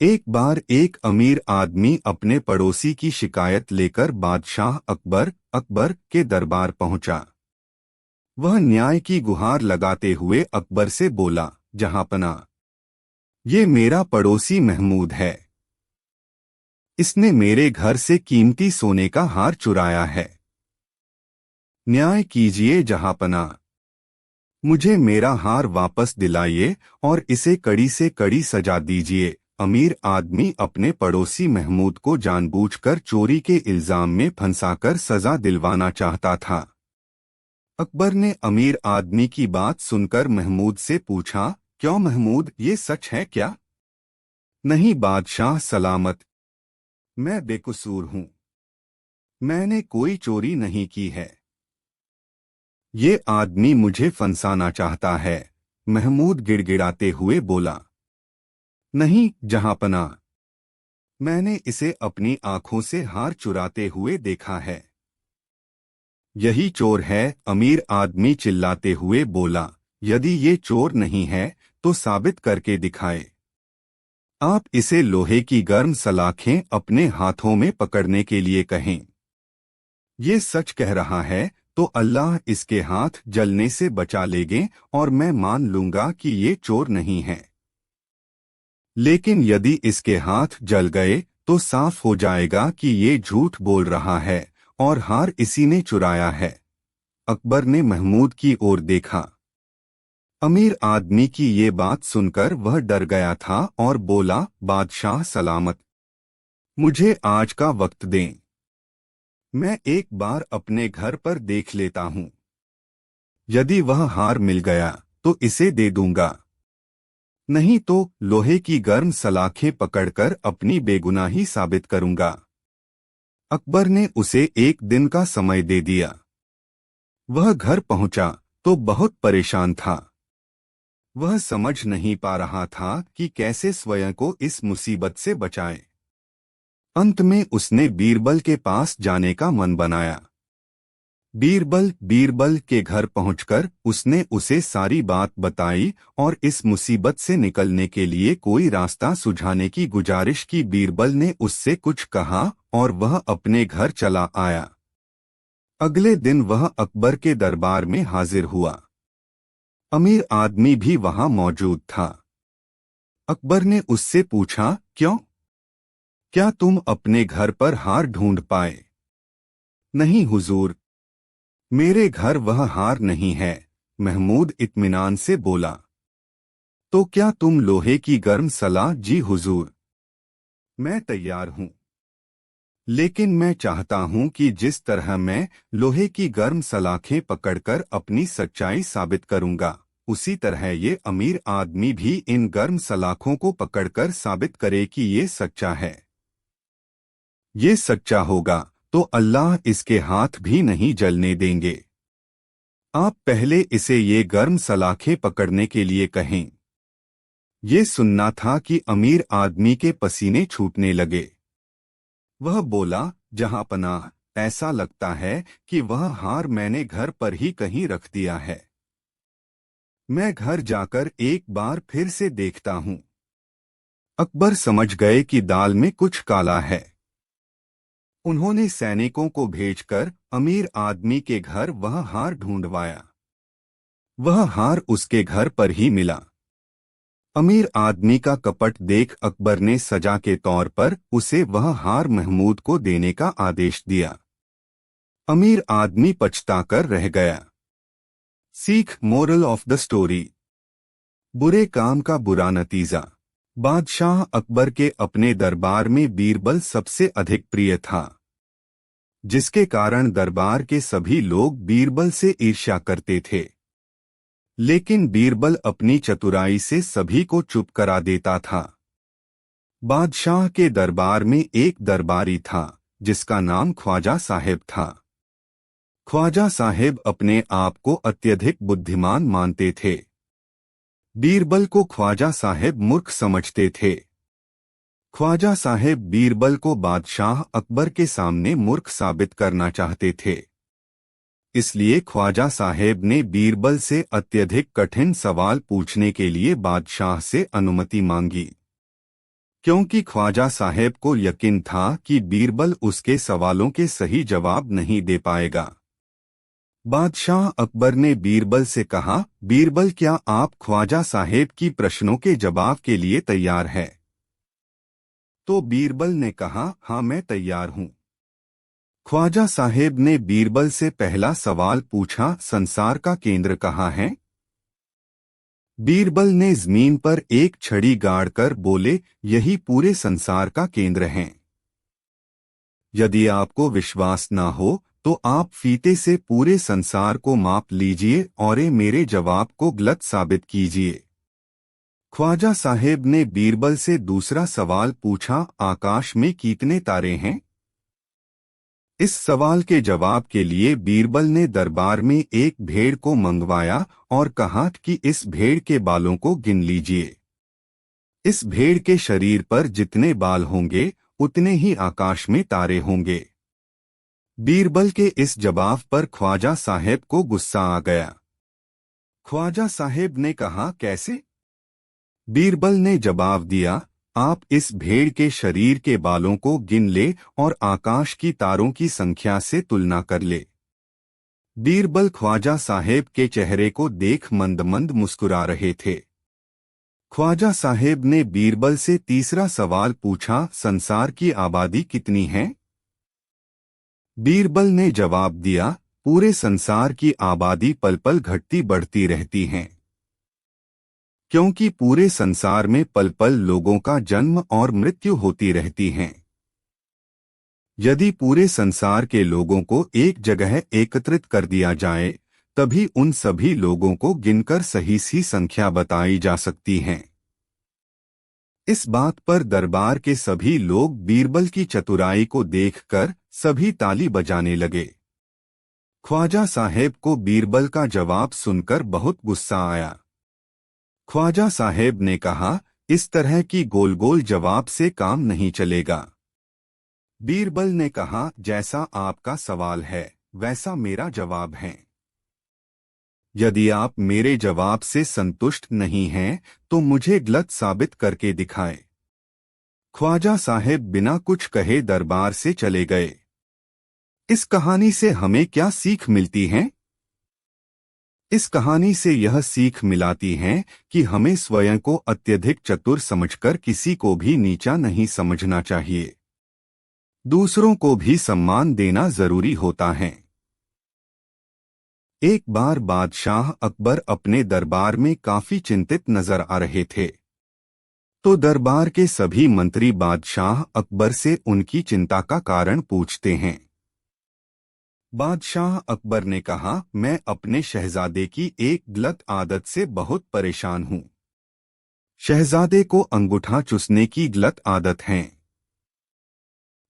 एक बार एक अमीर आदमी अपने पड़ोसी की शिकायत लेकर बादशाह अकबर के दरबार पहुंचा। वह न्याय की गुहार लगाते हुए अकबर से बोला, जहांपना, ये मेरा पड़ोसी महमूद है। इसने मेरे घर से कीमती सोने का हार चुराया है। न्याय कीजिए जहांपना। मुझे मेरा हार वापस दिलाइए और इसे कड़ी से कड़ी सजा दीजिए। अमीर आदमी अपने पड़ोसी महमूद को जानबूझकर चोरी के इल्जाम में फंसाकर सजा दिलवाना चाहता था। अकबर ने अमीर आदमी की बात सुनकर महमूद से पूछा, क्यों महमूद, ये सच है क्या? नहीं बादशाह सलामत, मैं बेकसूर हूँ। मैंने कोई चोरी नहीं की है। ये आदमी मुझे फंसाना चाहता है। महमूद गिड़गिड़ाते हुए बोला, नहीं जहांपना, मैंने इसे अपनी आंखों से हार चुराते हुए देखा है। यही चोर है। अमीर आदमी चिल्लाते हुए बोला, यदि ये चोर नहीं है तो साबित करके दिखाए। आप इसे लोहे की गर्म सलाखें अपने हाथों में पकड़ने के लिए कहें। ये सच कह रहा है तो अल्लाह इसके हाथ जलने से बचा लेगे और मैं मान लूंगा कि ये चोर नहीं है। लेकिन यदि इसके हाथ जल गए तो साफ हो जाएगा कि ये झूठ बोल रहा है और हार इसी ने चुराया है। अकबर ने महमूद की ओर देखा। अमीर आदमी की ये बात सुनकर वह डर गया था और बोला, बादशाह सलामत, मुझे आज का वक्त दें। मैं एक बार अपने घर पर देख लेता हूँ। यदि वह हार मिल गया तो इसे दे दूंगा, नहीं तो लोहे की गर्म सलाखें पकड़कर अपनी बेगुनाही साबित करूंगा। अकबर ने उसे एक दिन का समय दे दिया। वह घर पहुंचा तो बहुत परेशान था। वह समझ नहीं पा रहा था कि कैसे स्वयं को इस मुसीबत से बचाए। अंत में उसने बीरबल के पास जाने का मन बनाया। बीरबल के घर पहुंचकर उसने उसे सारी बात बताई और इस मुसीबत से निकलने के लिए कोई रास्ता सुझाने की गुजारिश की। बीरबल ने उससे कुछ कहा और वह अपने घर चला आया। अगले दिन वह अकबर के दरबार में हाजिर हुआ। अमीर आदमी भी वहां मौजूद था। अकबर ने उससे पूछा, क्यों? क्या तुम अपने घर पर हार ढूंढ पाए? नहीं हुजूर, मेरे घर वह हार नहीं है। महमूद इत्मीनान से बोला। तो क्या तुम लोहे की गर्म सलाह? जी हुजूर, मैं तैयार हूं। लेकिन मैं चाहता हूं कि जिस तरह मैं लोहे की गर्म सलाखें पकड़कर अपनी सच्चाई साबित करूंगा, उसी तरह ये अमीर आदमी भी इन गर्म सलाखों को पकड़कर साबित करे कि ये सच्चा है। ये सच्चा होगा तो अल्लाह इसके हाथ भी नहीं जलने देंगे। आप पहले इसे ये गर्म सलाखें पकड़ने के लिए कहें। ये सुनना था कि अमीर आदमी के पसीने छूटने लगे। वह बोला, जहांपनाह, ऐसा लगता है कि वह हार मैंने घर पर ही कहीं रख दिया है। मैं घर जाकर एक बार फिर से देखता हूँ। अकबर समझ गए कि दाल में कुछ काला है। उन्होंने सैनिकों को भेजकर अमीर आदमी के घर वह हार ढूंढवाया। वह हार उसके घर पर ही मिला। अमीर आदमी का कपट देख अकबर ने सजा के तौर पर उसे वह हार महमूद को देने का आदेश दिया। अमीर आदमी पछताकर रह गया। सीख, मोरल ऑफ द स्टोरी, बुरे काम का बुरा नतीजा। बादशाह अकबर के अपने दरबार में बीरबल सबसे अधिक प्रिय था, जिसके कारण दरबार के सभी लोग बीरबल से ईर्ष्या करते थे। लेकिन बीरबल अपनी चतुराई से सभी को चुप करा देता था। बादशाह के दरबार में एक दरबारी था जिसका नाम ख्वाजा साहिब था। ख्वाजा साहिब अपने आप को अत्यधिक बुद्धिमान मानते थे। बीरबल को ख्वाजा साहिब मूर्ख समझते थे। ख्वाजा साहिब बीरबल को बादशाह अकबर के सामने मूर्ख साबित करना चाहते थे। इसलिए ख्वाजा साहिब ने बीरबल से अत्यधिक कठिन सवाल पूछने के लिए बादशाह से अनुमति मांगी। क्योंकि ख्वाजा साहेब को यकीन था कि बीरबल उसके सवालों के सही जवाब नहीं दे पाएगा। बादशाह अकबर ने बीरबल से कहा, बीरबल, क्या आप ख्वाजा साहेब की प्रश्नों के जवाब के लिए तैयार है? तो बीरबल ने कहा, हाँ, मैं तैयार हूँ। ख्वाजा साहेब ने बीरबल से पहला सवाल पूछा, संसार का केंद्र कहाँ है? बीरबल ने जमीन पर एक छड़ी गाड़कर बोले, यही पूरे संसार का केंद्र है। यदि आपको विश्वास ना हो तो आप फीते से पूरे संसार को माप लीजिए और मेरे जवाब को गलत साबित कीजिए। ख्वाजा साहेब ने बीरबल से दूसरा सवाल पूछा, आकाश में कितने तारे हैं? इस सवाल के जवाब के लिए बीरबल ने दरबार में एक भेड़ को मंगवाया और कहा कि इस भेड़ के बालों को गिन लीजिए। इस भेड़ के शरीर पर जितने बाल होंगे उतने ही आकाश में तारे होंगे। बीरबल के इस जवाब पर ख्वाजा साहेब को गुस्सा आ गया। ख्वाजा साहेब ने कहा, कैसे? बीरबल ने जवाब दिया, आप इस भेड़ के शरीर के बालों को गिन ले और आकाश की तारों की संख्या से तुलना कर ले। बीरबल ख्वाजा साहेब के चेहरे को देख मंद मंद मुस्कुरा रहे थे। ख्वाजा साहेब ने बीरबल से तीसरा सवाल पूछा, संसार की आबादी कितनी है? बीरबल ने जवाब दिया, पूरे संसार की आबादी पल पल घटती बढ़ती रहती है, क्योंकि पूरे संसार में पल पल लोगों का जन्म और मृत्यु होती रहती हैं। यदि पूरे संसार के लोगों को एक जगह एकत्रित कर दिया जाए तभी उन सभी लोगों को गिनकर सही सी संख्या बताई जा सकती है। इस बात पर दरबार के सभी लोग बीरबल की चतुराई को देखकर सभी ताली बजाने लगे। ख्वाजा साहेब को बीरबल का जवाब सुनकर बहुत गुस्सा आया। ख्वाजा साहेब ने कहा, इस तरह की गोल गोल जवाब से काम नहीं चलेगा। बीरबल ने कहा, जैसा आपका सवाल है वैसा मेरा जवाब है। यदि आप मेरे जवाब से संतुष्ट नहीं हैं तो मुझे गलत साबित करके दिखाएं। ख्वाजा साहेब बिना कुछ कहे दरबार से चले गए। इस कहानी से हमें क्या सीख मिलती है? इस कहानी से यह सीख मिलाती है कि हमें स्वयं को अत्यधिक चतुर समझकर किसी को भी नीचा नहीं समझना चाहिए। दूसरों को भी सम्मान देना जरूरी होता है। एक बार बादशाह अकबर अपने दरबार में काफी चिंतित नजर आ रहे थे, तो दरबार के सभी मंत्री बादशाह अकबर से उनकी चिंता का कारण पूछते हैं। बादशाह अकबर ने कहा, मैं अपने शहजादे की एक गलत आदत से बहुत परेशान हूँ। शहजादे को अंगूठा चूसने की गलत आदत है।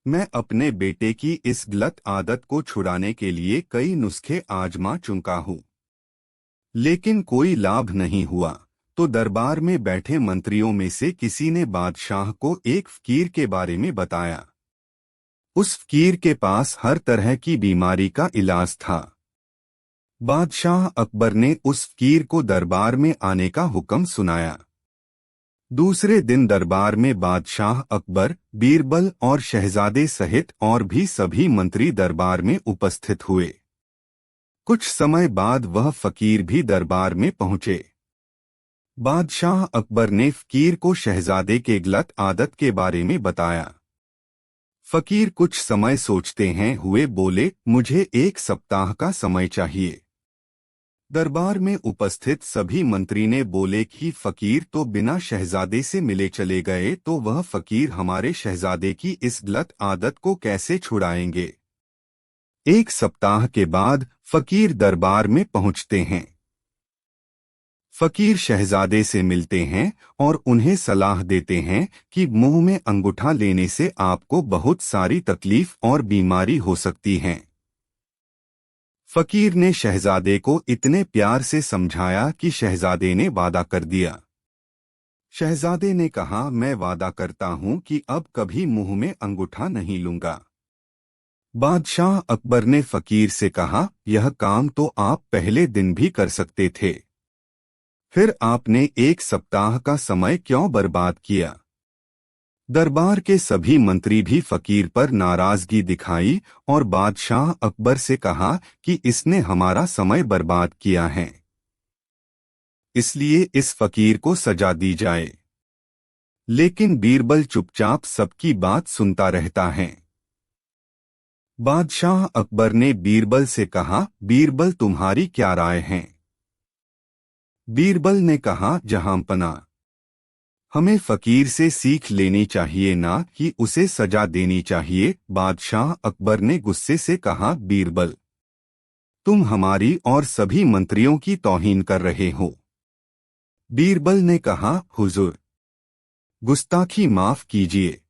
मैं अपने बेटे की इस गलत आदत को छुड़ाने के लिए कई नुस्खे आजमा चुका हूँ, लेकिन कोई लाभ नहीं हुआ। तो दरबार में बैठे मंत्रियों में से किसी ने बादशाह को एक फकीर के बारे में बताया। उस फकीर के पास हर तरह की बीमारी का इलाज था। बादशाह अकबर ने उस फकीर को दरबार में आने का हुक्म सुनाया। दूसरे दिन दरबार में बादशाह अकबर, बीरबल और शहजादे सहित और भी सभी मंत्री दरबार में उपस्थित हुए। कुछ समय बाद वह फकीर भी दरबार में पहुंचे। बादशाह अकबर ने फकीर को शहजादे के गलत आदत के बारे में बताया। फकीर कुछ समय सोचते हैं हुए बोले, मुझे 1 सप्ताह का समय चाहिए। दरबार में उपस्थित सभी मंत्री ने बोले कि फकीर तो बिना शहजादे से मिले चले गए, तो वह फकीर हमारे शहजादे की इस गलत आदत को कैसे छुड़ाएंगे। 1 सप्ताह के बाद फकीर दरबार में पहुंचते हैं। फकीर शहजादे से मिलते हैं और उन्हें सलाह देते हैं कि मुंह में अंगूठा लेने से आपको बहुत सारी तकलीफ और बीमारी हो सकती है। फकीर ने शहजादे को इतने प्यार से समझाया कि शहजादे ने वादा कर दिया। शहजादे ने कहा, मैं वादा करता हूं कि अब कभी मुंह में अंगूठा नहीं लूंगा। बादशाह अकबर ने फकीर से कहा, यह काम तो आप पहले दिन भी कर सकते थे, फिर आपने 1 सप्ताह का समय क्यों बर्बाद किया। दरबार के सभी मंत्री भी फकीर पर नाराजगी दिखाई और बादशाह अकबर से कहा कि इसने हमारा समय बर्बाद किया है, इसलिए इस फकीर को सजा दी जाए। लेकिन बीरबल चुपचाप सबकी बात सुनता रहता है। बादशाह अकबर ने बीरबल से कहा, बीरबल तुम्हारी क्या राय है? बीरबल ने कहा, जहांपना, हमें फकीर से सीख लेनी चाहिए, ना कि उसे सजा देनी चाहिए। बादशाह अकबर ने गुस्से से कहा, बीरबल, तुम हमारी और सभी मंत्रियों की तौहीन कर रहे हो। बीरबल ने कहा, हुजूर, गुस्ताखी माफ कीजिए।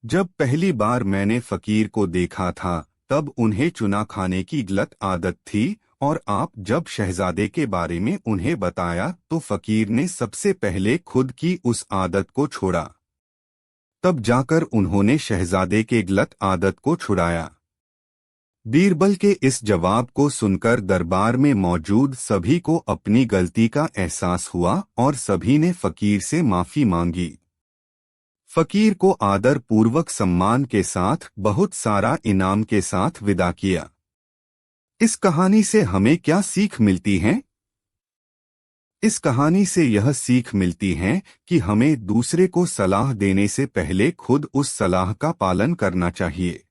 जब पहली बार मैंने फकीर को देखा था तब उन्हें चुना खाने की गलत आदत थी, और आप जब शहजादे के बारे में उन्हें बताया तो फकीर ने सबसे पहले खुद की उस आदत को छोड़ा। तब जाकर उन्होंने शहजादे के गलत आदत को छुड़ाया। बीरबल के इस जवाब को सुनकर दरबार में मौजूद सभी को अपनी गलती का एहसास हुआ और सभी ने फकीर से माफी मांगी। फकीर को आदर पूर्वक सम्मान के साथ बहुत सारा इनाम के साथ विदा किया। इस कहानी से हमें क्या सीख मिलती है? इस कहानी से यह सीख मिलती है कि हमें दूसरे को सलाह देने से पहले खुद उस सलाह का पालन करना चाहिए।